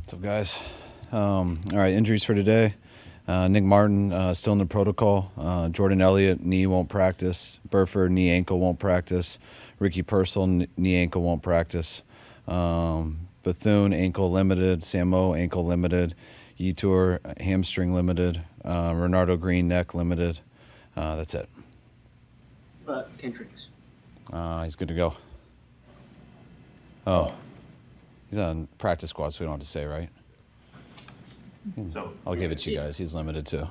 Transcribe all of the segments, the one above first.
What's up, guys? All right, injuries for today. Nick Martin still in the protocol. Jordan Elliott, knee, won't practice. Burford, knee, ankle, won't practice. Ricky Purcell, knee, ankle, won't practice. Bethune, ankle limited. Samo, ankle limited. Yetur, hamstring limited. Renardo Green, neck limited. That's it. Kendricks. He's good to go. Oh, he's on practice squad, so we don't have to say, right? So I'll give it to you guys. He's limited too.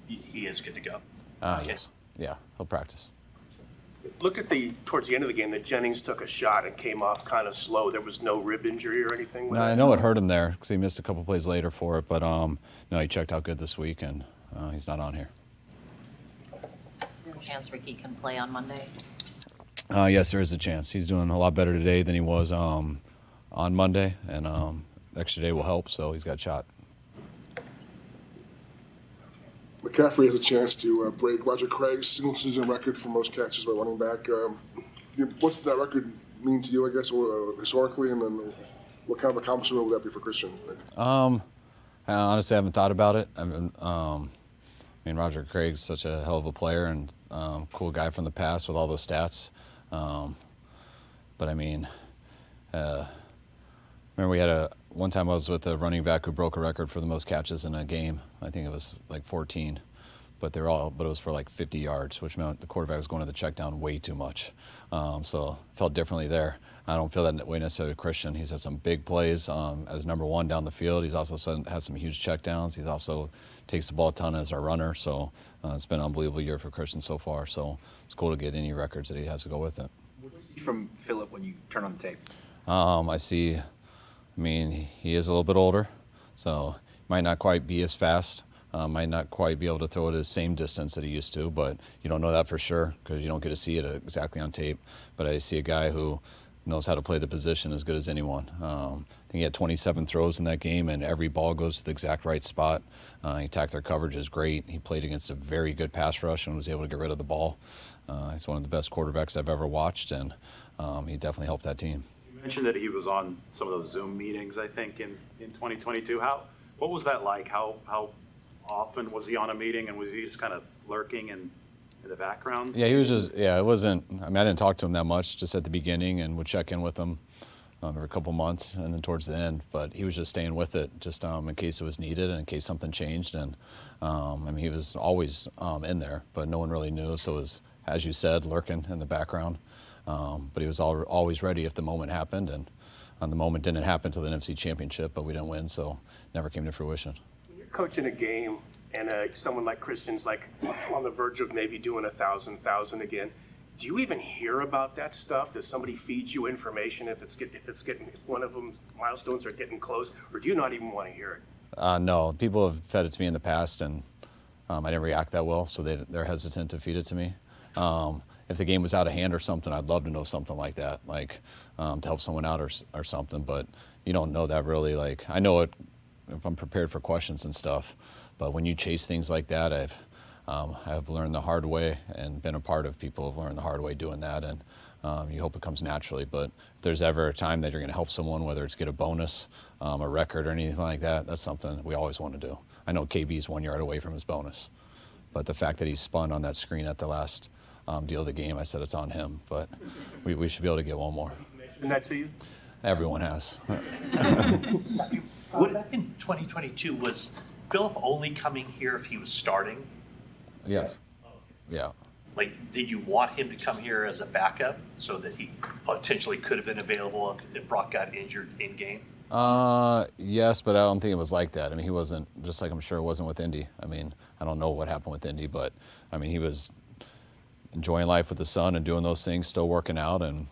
he is good to go. Yes. Yeah, he'll practice. Looked at towards the end of the game that Jennings took a shot and came off kind of slow. There was no rib injury or anything with No, it? I know it hurt him there because he missed a couple plays later for it, but no, he checked out good this week, and he's not on here. Is there a chance Ricky can play on Monday? Yes, there is a chance. He's doing a lot better today than he was on Monday, and extra day will help, so he's got a shot. McCaffrey has a chance to break Roger Craig's single-season record for most catches by running back. What's that record mean to you, I guess, or, historically, and then what kind of accomplishment would that be for Christian? I honestly haven't thought about it. I mean, Roger Craig's such a hell of a player and cool guy from the past with all those stats. But I mean, remember we had one time I was with a running back who broke a record for the most catches in a game. I think it was like 14, but it was for like 50 yards, which meant the quarterback was going to the check down way too much. So felt differently there. I don't feel that way necessarily with Christian. He's had some big plays as number one down the field. He's also had some huge checkdowns. He's also takes the ball a ton as our runner. So it's been an unbelievable year for Christian so far. So it's cool to get any records that he has to go with it. What do you see from Phillip when you turn on the tape? I mean, he is a little bit older, so might not quite be as fast. Might not quite be able to throw it the same distance that he used to, but you don't know that for sure because you don't get to see it exactly on tape. But I see a guy who knows how to play the position as good as anyone. I think he had 27 throws in that game, and every ball goes to the exact right spot. He attacked their coverages great. He played against a very good pass rush and was able to get rid of the ball. He's one of the best quarterbacks I've ever watched, and he definitely helped that team. You mentioned that he was on some of those Zoom meetings, I think, in 2022. What was that like? How often was he on a meeting, and was he just kind of lurking in the background? Yeah, he was just, it wasn't, I mean, I didn't talk to him that much, just at the beginning, and would check in with him every couple months, and then towards the end, but he was just staying with it, just in case it was needed, and in case something changed, and I mean, he was always in there, but no one really knew, so it was, as you said, lurking in the background, but he was always ready if the moment happened, and the moment didn't happen until the NFC Championship, but we didn't win, so never came to fruition. When you're coaching a game and someone like Christian's like on the verge of maybe doing 1,000 again, do you even hear about that stuff? Does somebody feed you information if one of them milestones are getting close, or do you not even want to hear it? No, people have fed it to me in the past, and I didn't react that well, so they're hesitant to feed it to me. If the game was out of hand or something, I'd love to know something like that, like to help someone out or something, but you don't know that really. Like, I know it if I'm prepared for questions and stuff, but when you chase things like that, I've learned the hard way and been a part of people who've learned the hard way doing that, and you hope it comes naturally. But if there's ever a time that you're going to help someone, whether it's get a bonus, a record, or anything like that, that's something we always want to do. I know KB's 1 yard away from his bonus, but the fact that he spun on that screen at the last deal of the game, I said it's on him, but we should be able to get one more. Isn't that to you? Everyone has. Back in 2022, was Phillip only coming here if he was starting? Yes. Yeah. Like, did you want him to come here as a backup so that he potentially could have been available if Brock got injured in game? Yes, but I don't think it was like that. I mean, he wasn't, just like I'm sure it wasn't with Indy. I mean, I don't know what happened with Indy, but I mean, he was enjoying life with the son and doing those things, still working out. And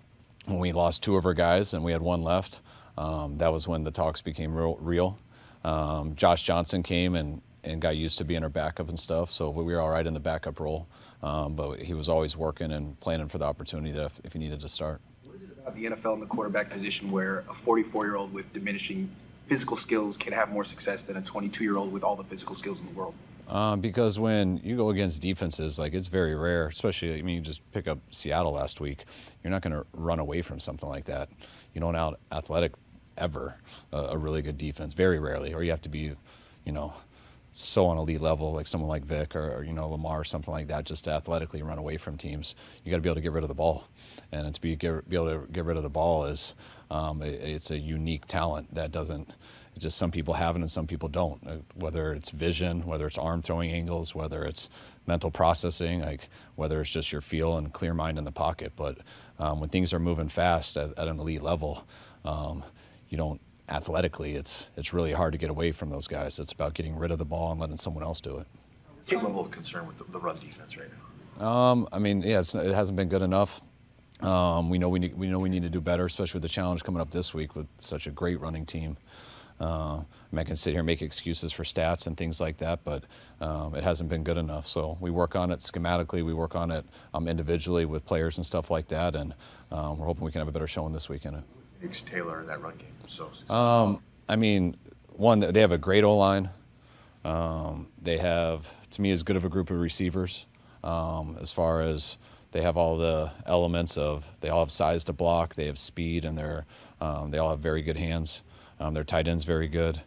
when we lost two of our guys and we had one left, that was when the talks became real. Josh Johnson came and got used to being our backup and stuff, so we were all right in the backup role. But he was always working and planning for the opportunity if he needed to start. What is it about the NFL and the quarterback position where a 44-year-old with diminishing physical skills can have more success than a 22-year-old with all the physical skills in the world? Because when you go against defenses, like, it's very rare, especially, I mean, you just pick up Seattle last week, you're not going to run away from something like that. You don't out-athletic ever a really good defense, very rarely, or you have to be, you know, so on elite level, like someone like Vic or you know, Lamar or something like that, just to athletically run away from teams. You got to be able to get rid of the ball, and to be able to get rid of the ball is it's a unique talent that doesn't. Just some people have it and some people don't. Whether it's vision, whether it's arm throwing angles, whether it's mental processing, like whether it's just your feel and clear mind in the pocket. But when things are moving fast at an elite level, you don't. Athletically, it's really hard to get away from those guys. It's about getting rid of the ball and letting someone else do it. What's your level of concern with the run defense right now? I mean, yeah, it hasn't been good enough. We know we need to do better, especially with the challenge coming up this week with such a great running team. I can sit here and make excuses for stats and things like that, but it hasn't been good enough. So we work on it schematically. We work on it individually with players and stuff like that, and we're hoping we can have a better showing this weekend. Makes Taylor in that run game so successful? I mean, one, they have a great O-line. They have, to me, as good of a group of receivers as far as they have all the elements of, they all have size to block, they have speed, and they all have very good hands. Their tight end's very good,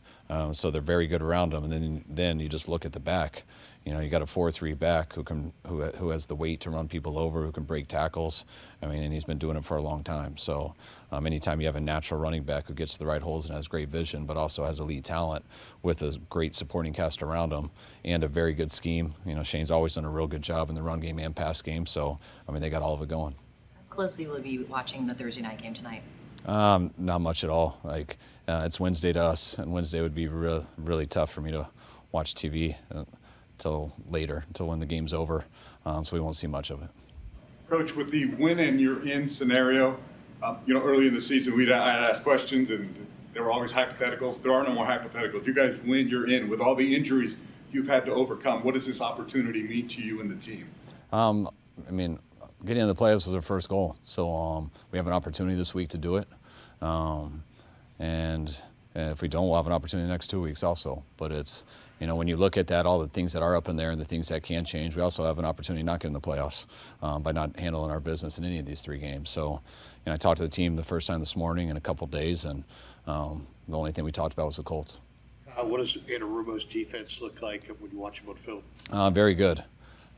so they're very good around them. And then you just look at the back. You know, you got a 4-3 back who has the weight to run people over, who can break tackles. I mean, and he's been doing it for a long time. So anytime you have a natural running back who gets to the right holes and has great vision, but also has elite talent with a great supporting cast around him and a very good scheme. You know, Shane's always done a real good job in the run game and pass game. So, I mean, they got all of it going. How closely will you be watching the Thursday night game tonight? Not much at all. Like, it's Wednesday to us, and Wednesday would be really tough for me to watch TV. Until later, until when the game's over, so we won't see much of it. Coach, with the win and you're in scenario, early in the season I'd ask questions and there were always hypotheticals. There are no more hypotheticals. You guys win, you're in. With all the injuries you've had to overcome, what does this opportunity mean to you and the team? I mean, getting in the playoffs was our first goal, so we have an opportunity this week to do it, and if we don't, we'll have an opportunity the next 2 weeks also. But it's, when you look at that, all the things that are up in there and the things that can change, we also have an opportunity not get in the playoffs by not handling our business in any of these 3 games. So, I talked to the team the first time this morning in a couple of days, and the only thing we talked about was the Colts. What does Anarumo's defense look like when you watch him on film? Very good.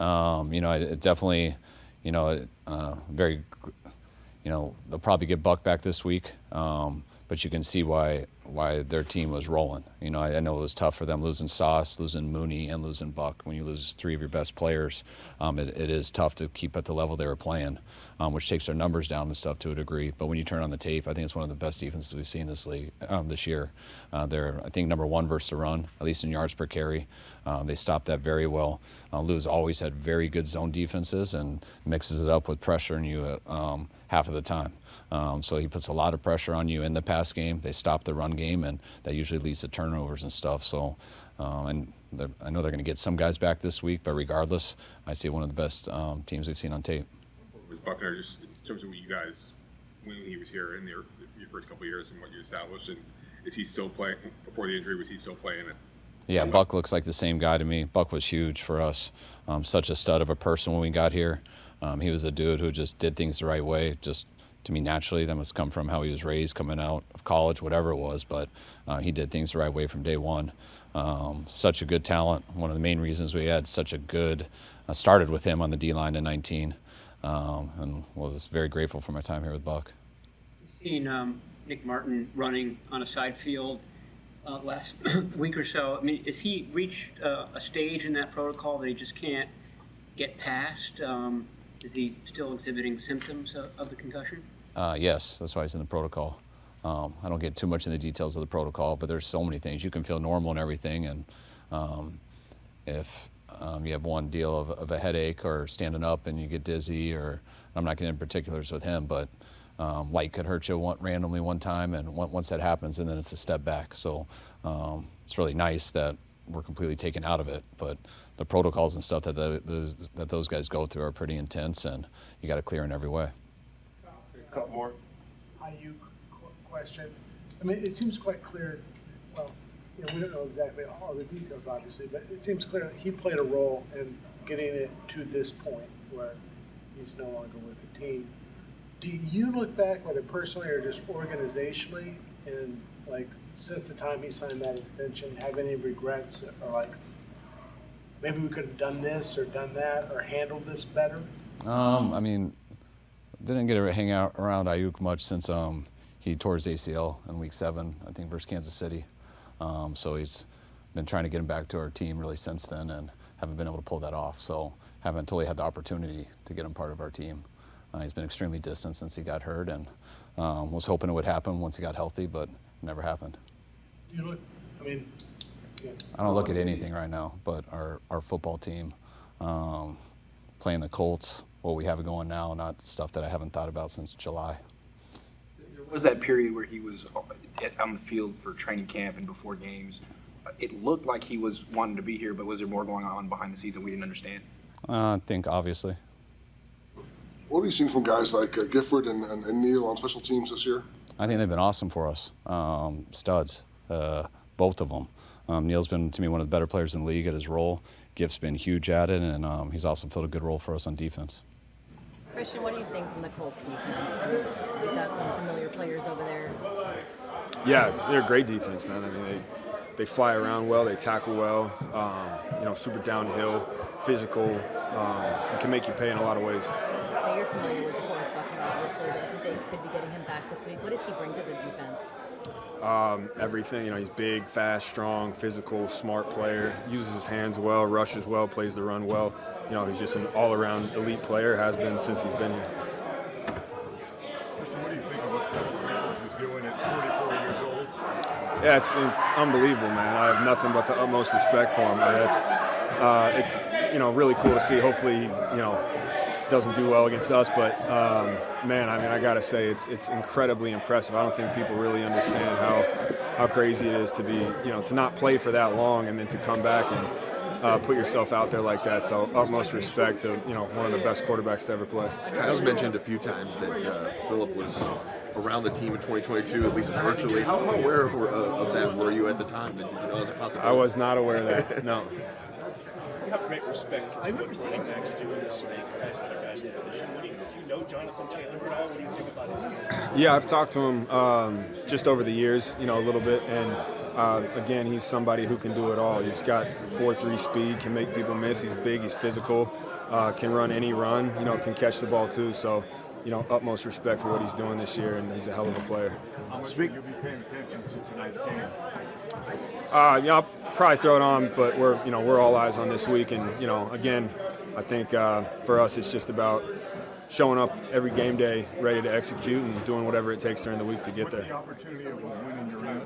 It definitely, very, they'll probably get Buck back this week. But you can see why their team was rolling. I know it was tough for them losing Sauce, losing Mooney, and losing Buck. When you lose 3 of your best players, it is tough to keep at the level they were playing, which takes their numbers down and stuff to a degree. But when you turn on the tape, I think it's one of the best defenses we've seen this league this year. They're, I think, number 1 versus the run, at least in yards per carry. They stopped that very well. Lou's always had very good zone defenses and mixes it up with pressure on you half of the time. So he puts a lot of pressure on you in the pass game. They stop the run game, and that usually leads to turnovers and stuff. So, I know they're going to get some guys back this week, but regardless, I see one of the best teams we've seen on tape. Was Buckner, just in terms of what you guys, when he was here in your first couple of years and what you established, and is he still playing, before the injury, was he still playing it? Yeah, Buck looks like the same guy to me. Buck was huge for us. Such a stud of a person when we got here. He was a dude who just did things the right way, just to me naturally. That must come from how he was raised coming out of college, whatever it was, but he did things the right way from day one. Such a good talent. One of the main reasons we had such a good started with him on the D-line in 19, and was very grateful for my time here with Buck. You've seen Nick Martin running on a side field last week or so. I mean, has he reached a stage in that protocol that he just can't get past? Is he still exhibiting symptoms of the concussion? Yes, that's why he's in the protocol. I don't get too much in the details of the protocol, but there's so many things. You can feel normal and everything, and if you have one deal of a headache or standing up and you get dizzy, or I'm not getting into particulars with him, but light could hurt you randomly one time, and once that happens, and then it's a step back. So it's really nice that we're completely taken out of it, but the protocols and stuff that those guys go through are pretty intense, and you got to clear in every way. A couple more. IU question. I mean, it seems quite clear. Well, we don't know exactly all the details, obviously, but it seems clear that he played a role in getting it to this point where he's no longer with the team. Do you look back, whether personally or just organizationally, And like, since the time he signed that extension, have any regrets or like, maybe we could have done this or done that or handled this better? I mean, didn't get to hang out around Ayuk much since he tore his ACL in Week 7, I think, versus Kansas City. So he's been trying to get him back to our team really since then, and haven't been able to pull that off. So haven't totally had the opportunity to get him part of our team. He's been extremely distant since he got hurt, and was hoping it would happen once he got healthy, but it never happened. You look, I mean, yeah. I don't look at anything right now but our football team, playing the Colts, what we have going now, not stuff that I haven't thought about since July. There was that period where he was on the field for training camp and before games. It looked like he was wanting to be here, but was there more going on behind the scenes that we didn't understand? I think, obviously. What have you seen from guys like Gifford and Neal on special teams this year? I think they've been awesome for us. Studs, both of them. Neal's been, to me, one of the better players in the league at his role. Gift's been huge at it, and he's also filled a good role for us on defense. Christian, what are you seeing from the Colts defense? I mean, we've got some familiar players over there. Yeah, they're a great defense, man. I mean, they fly around well, they tackle well, super downhill, physical, and can make you pay in a lot of ways. Now, you're familiar with DeForest Buckner, obviously, but I think they could be getting him back this week. What does he bring to the defense? Everything, he's big, fast, strong, physical, smart player, uses his hands well, rushes well, plays the run well. He's just an all-around elite player, has been since he's been here. What do you think of what Philip is doing at 44 years old? Yeah, it's unbelievable, man. I have nothing but the utmost respect for him. It's really cool to see. Hopefully, he doesn't do well against us, but man, I mean, I gotta say, it's incredibly impressive. I don't think people really understand how crazy it is to be, to not play for that long and then to come back and put yourself out there like that. So utmost respect to one of the best quarterbacks to ever play. Kyle's mentioned a few times that Philip was around the team in 2022, at least virtually. How aware of that were you at the time? And did you know as a possibility? I was not aware of that. No. You have great respect for what running backs do in this league as other guys in the position. Do you know Jonathan Taylor at all? What do you think about his game? Yeah, I've talked to him just over the years, a little bit, and again, he's somebody who can do it all. He's got 4.3 speed, can make people miss. He's big, he's physical, can run any run, can catch the ball too. So, utmost respect for what he's doing this year, and he's a hell of a player. How much will you be paying attention to tonight's game? I'll probably throw it on, but we're all eyes on this week, and again, I think for us it's just about showing up every game day ready to execute and doing whatever it takes during the week to get there. The opportunity of winning your own.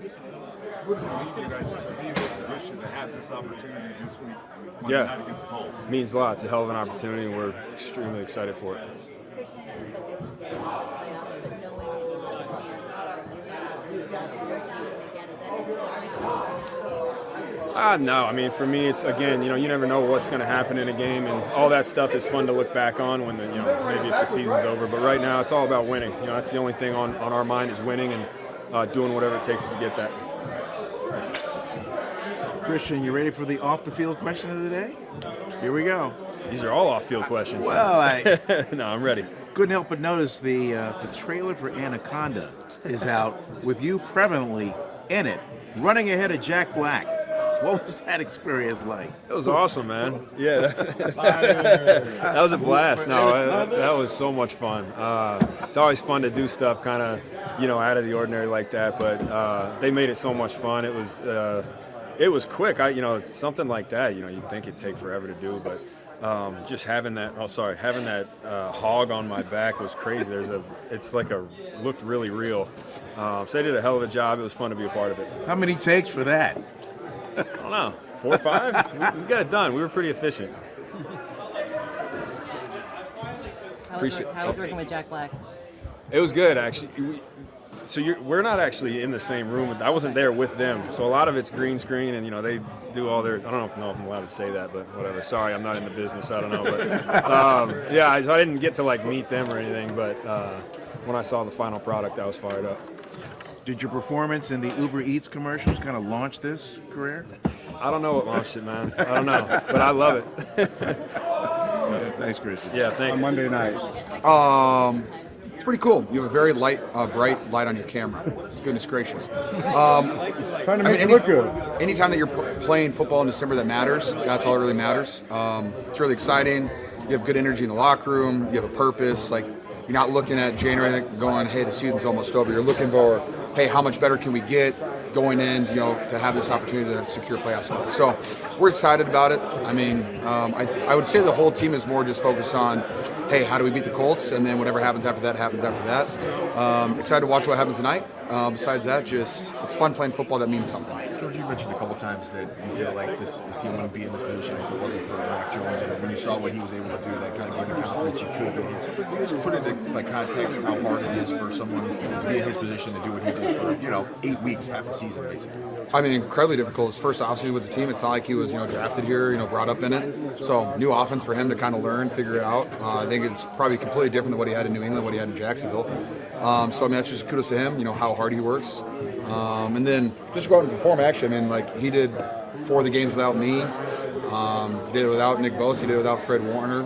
What does it mean to you guys just to be in this position to have this opportunity this week? Monday night against the Colts? It means a lot. It's a hell of an opportunity, and we're extremely excited for it. No, I mean, for me, it's, again, you never know what's going to happen in a game, and all that stuff is fun to look back on when, maybe if the season's over. But right now, it's all about winning. That's the only thing on our mind is winning and doing whatever it takes to get that. Christian, you ready for the off-the-field question of the day? Here we go. These are all off-field questions. Well, no, I'm ready. Couldn't help but notice the trailer for Anaconda is out with you prevalently in it, running ahead of Jack Black. What was that experience like? It was awesome, man. Yeah, that was a blast. No, that was so much fun. It's always fun to do stuff kind of, out of the ordinary like that. But they made it so much fun. It was quick. It's something like that. You'd think it'd take forever to do, but just having that hog on my back was crazy. Looked really real. So they did a hell of a job. It was fun to be a part of it. How many takes for that? I don't know, 4 or 5? We got it done. We were pretty efficient. How was working with Jack Black? It was good, actually. We're not actually in the same room. I wasn't there with them, so a lot of it's green screen, and they do all their. I don't know if I'm allowed to say that, but whatever. Sorry, I'm not in the business. I don't know, but yeah, I didn't get to meet them or anything. But when I saw the final product, I was fired up. Did your performance in the Uber Eats commercials kind of launch this career? I don't know what launched it, man. I don't know, but I love it. Thanks, Christian. Yeah, thanks. On Monday night. It's pretty cool. You have a very bright light on your camera. Goodness gracious. Trying to make it look good. Anytime that you're playing football in December that matters, that's all that really matters. It's really exciting. You have good energy in the locker room. You have a purpose. Like, you're not looking at January going, hey, the season's almost over. You're looking for, hey, how much better can we get going in, to have this opportunity to secure playoff spot. So we're excited about it. I mean, I would say the whole team is more just focused on, hey, how do we beat the Colts? And then whatever happens after that happens after that. Excited to watch what happens tonight. Besides that, it's fun playing football that means something. George, you mentioned a couple times that you feel like this team wouldn't be in this position if it wasn't for Mac Jones. And when you saw what he was able to do, that kind of gave you confidence you could. Just put into context how hard it is for someone to be in his position to do what he did for 8 weeks, half a season, basically. I mean, incredibly difficult. His first offseason with the team. It's not like he was drafted here, brought up in it. So new offense for him to kind of learn, figure it out. I think it's probably completely different than what he had in New England, what he had in Jacksonville. So I mean, that's just kudos to him. How hard he works. And then just go out and perform. Actually, I mean, like he did 4 of the games without me. He did it without Nick Bosa. He did it without Fred Warner.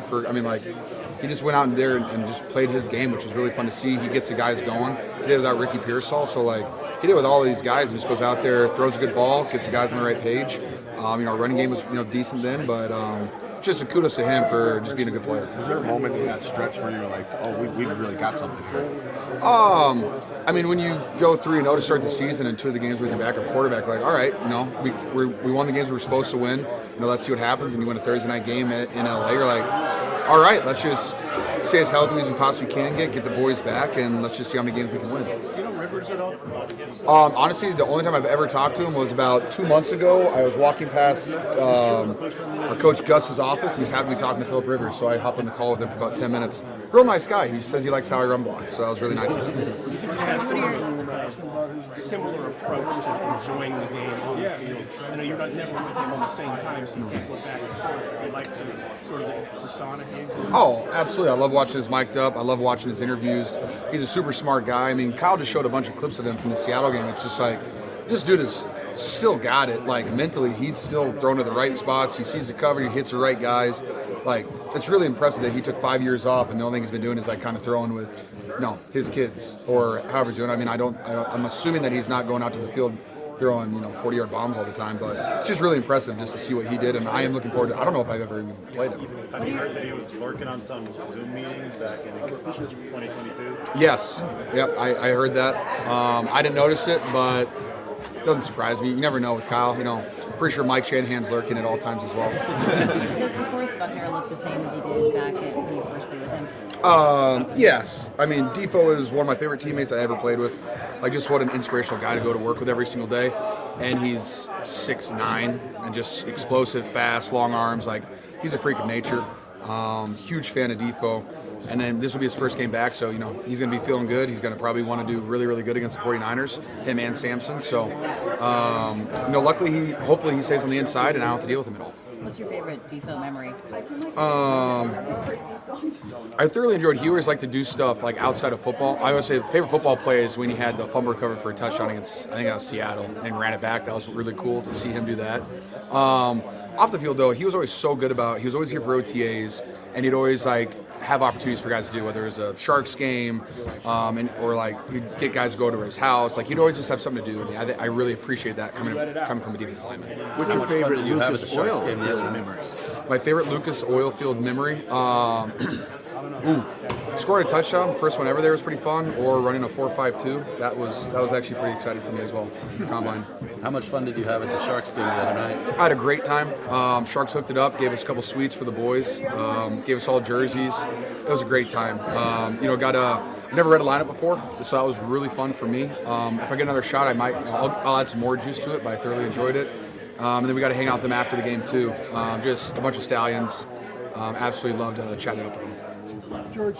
He just went out there and just played his game, which was really fun to see. He gets the guys going. He did it without Ricky Pearsall. So he did it with all of these guys and just goes out there, throws a good ball, gets the guys on the right page. Our running game was decent then, but just a kudos to him for just being a good player. Was there a moment in that stretch where you were like, oh, we really got something here? I mean, when you go 3-0 to start the season and 2 of the games with your backup quarterback, like, all right, we won the games we were supposed to win. Let's see what happens. And you win a Thursday night game in LA. You're like, all right, let's just stay as healthy as we possibly can get the boys back, and let's just see how many games we can win. You know Rivers at all? Honestly, the only time I've ever talked to him was about 2 months ago. I was walking past our coach Gus's office, and he's having me talking to Philip Rivers, so I hopped on the call with him for about 10 minutes. Real nice guy. He says he likes how I run block, so that was really nice of him. Similar approach to enjoying the game on the field. I know you're not never with him on the same time, so you can't go back and forth. You like some sort of persona games? Oh, absolutely. I love watching his mic'd up. I love watching his interviews. He's a super smart guy. I mean, Kyle just showed a bunch of clips of him from the Seattle game. It's just like, this dude is still got it. Like, mentally, he's still thrown to the right spots. He sees the cover. He hits the right guys. Like, it's really impressive that he took 5 years off, and the only thing he's been doing is, like, kind of throwing with, his kids or however he's doing. I mean, I'm assuming that he's not going out to the field throwing, 40-yard bombs all the time, but it's just really impressive just to see what he did, and I am looking forward to. I don't know if I've ever even played him. Have you heard that he was working on some Zoom meetings back in 2022? Yes. Yep, I heard that. I didn't notice it, but it doesn't surprise me. You never know with Kyle. Pretty sure Mike Shanahan's lurking at all times as well. Does DeForest Buckner look the same as he did back when you first played with him? Yes. I mean, Defo is one of my favorite teammates I ever played with. Like, just what an inspirational guy to go to work with every single day. And he's 6'9", and just explosive, fast, long arms. Like, he's a freak of nature. Huge fan of Defo. And then this will be his first game back, so, he's going to be feeling good. He's going to probably want to do really, really good against the 49ers, him and Samson. So, luckily, hopefully he stays on the inside, and I don't have to deal with him at all. What's your favorite Defo memory? I thoroughly enjoyed. He always liked to do stuff like outside of football. I would say favorite football play is when he had the fumble recovery for a touchdown against, I think that was Seattle, and ran it back. That was really cool to see him do that. Off the field, though, he was always so good he was always here for OTAs, and he'd always have opportunities for guys to do, whether it was a Sharks game, or he'd get guys to go to his house. Like, he'd always just have something to do. And I really appreciate that coming from a defensive lineman. What's your favorite Lucas Oilfield memory? My favorite Lucas Oilfield memory? Scoring a touchdown, first one ever there was pretty fun, or running a 4.52. That was actually pretty exciting for me as well. Combine. How much fun did you have at the Sharks game the other night? I had a great time. Sharks hooked it up, gave us a couple suites for the boys, gave us all jerseys. It was a great time. Never read a lineup before, so that was really fun for me. If I get another shot, I'll add some more juice to it, but I thoroughly enjoyed it. And then we got to hang out with them after the game too. Just a bunch of Stallions. Absolutely loved chatting up with them. George,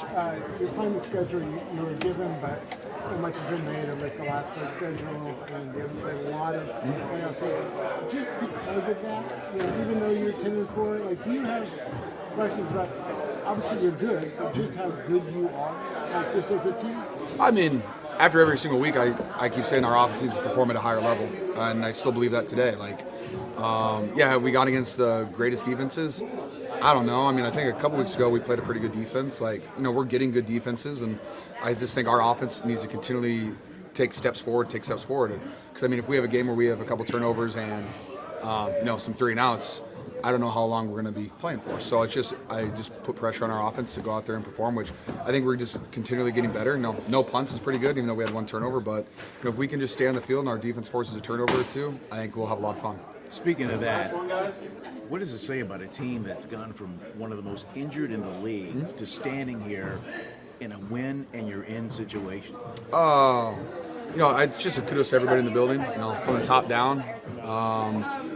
you're playing the schedule you were given, but so much has been made of the last play schedule, and you haven't played a lot of playoff games. Just because of that, even though you're 10-4, do you have questions about? Obviously, you're good, but just how good you are, just as a team. I mean, after every single week, I keep saying our offenses perform at a higher level, and I still believe that today. Have we gone against the greatest defenses? I don't know. I mean, I think a couple weeks ago we played a pretty good defense. Like, we're getting good defenses, and I just think our offense needs to continually take steps forward. Because, I mean, if we have a game where we have a couple turnovers and, some 3-and-outs, I don't know how long we're going to be playing for. So I just put pressure on our offense to go out there and perform, which I think we're just continually getting better. No punts is pretty good, even though we had one turnover. But if we can just stay on the field and our defense forces a turnover or two, I think we'll have a lot of fun. Speaking of that, what does it say about a team that's gone from one of the most injured in the league to standing here in a win and you're in situation? It's just a kudos to everybody in the building, from the top down.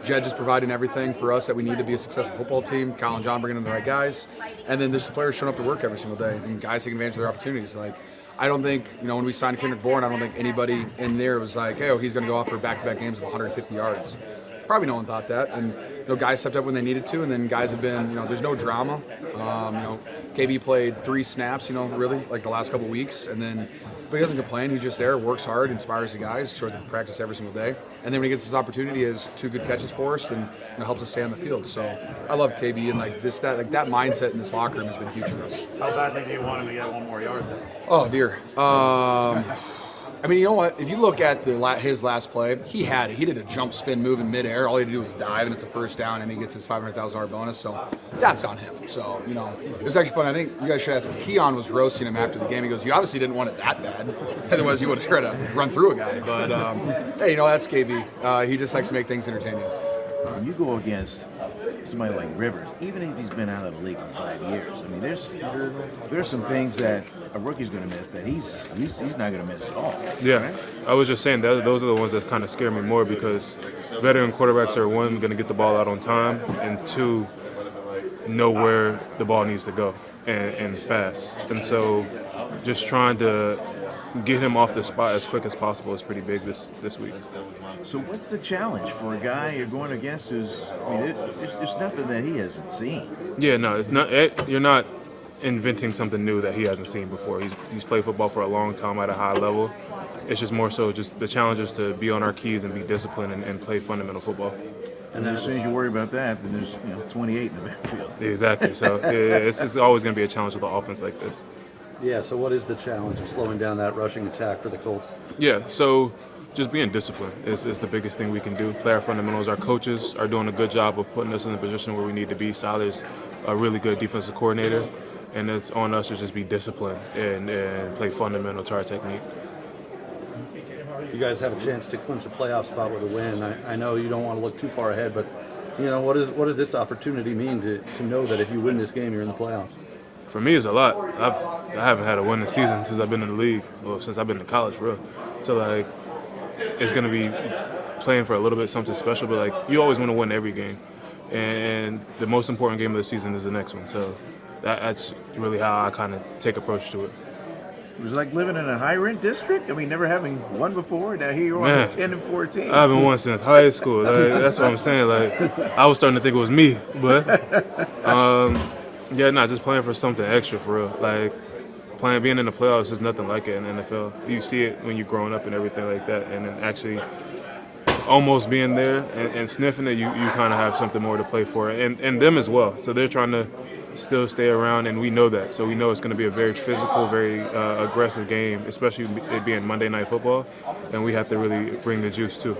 Jed just providing everything for us that we need to be a successful football team. Kyle and John bringing in the right guys. And then there's the players showing up to work every single day and guys taking advantage of their opportunities. Like, I don't think, when we signed Kendrick Bourne, I don't think anybody in there was like, hey, he's going to go out for back-to-back games of 150 yards. Probably no one thought that. And, guys stepped up when they needed to, and then guys have been, there's no drama. KB played 3 snaps, really, like the last couple weeks. But he doesn't complain. He's just there, works hard, inspires the guys, shows up to practice every single day. And then when he gets his opportunity, he has 2 good catches for us and helps us stay on the field. So I love KB, and that mindset in this locker room has been huge for us. How badly do you want him to get 1 more yard then? Oh, dear. I mean, you know what? If you look at his last play, he did a jump spin move in midair. All he had to do was dive, and it's a first down, and he gets his $500,000 bonus. So that's on him. So, it was actually fun. I think you guys should ask him. Keion was roasting him after the game. He goes, you obviously didn't want it that bad. Otherwise, you would have tried to run through a guy. But, hey, that's KB. He just likes to make things entertaining. When you go against somebody like Rivers, even if he's been out of the league for 5 years, I mean, there's some things that a rookie's going to miss that he's not going to miss at all. Yeah, right? I was just saying that those are the ones that kind of scare me more because veteran quarterbacks are, 1, going to get the ball out on time, and 2, know where the ball needs to go and fast. And so just trying to get him off the spot as quick as possible is pretty big this week. So what's the challenge for a guy you're going against who's, there's nothing that he hasn't seen? Yeah, no, it's not. You're not inventing something new that he hasn't seen before. He's played football for a long time at a high level. It's just more so just the challenge is to be on our keys and be disciplined and play fundamental football. And then as soon as you worry about that, then there's 28 in the backfield. Exactly. So it's always going to be a challenge with an offense like this. Yeah, so what is the challenge of slowing down that rushing attack for the Colts? Yeah, so just being disciplined is the biggest thing we can do. Play our fundamentals. Our coaches are doing a good job of putting us in the position where we need to be. Saleh's a really good defensive coordinator, and it's on us to just be disciplined and play fundamental to our technique. You guys have a chance to clinch a playoff spot with a win. I know you don't want to look too far ahead, but what does this opportunity mean to know that if you win this game, you're in the playoffs? For me, it's a lot. I haven't had a winning season since I've been in the league, well, since I've been in college, for real. So, it's going to be playing for a little bit something special, but, you always want to win every game. And the most important game of the season is the next one. So that's really how I kind of take approach to it. It was like living in a high-rent district? I mean, never having won before. Now here you are, 10-14. I haven't won since high school. That's what I'm saying. I was starting to think it was me. But, just playing for something extra, for real. Being in the playoffs is nothing like it in the NFL. You see it when you're growing up and everything like that. And then actually almost being there and sniffing it, you kind of have something more to play for. And them as well. So they're trying to still stay around, and we know that. So we know it's going to be a very physical, very aggressive game, especially it being Monday Night Football, and we have to really bring the juice too.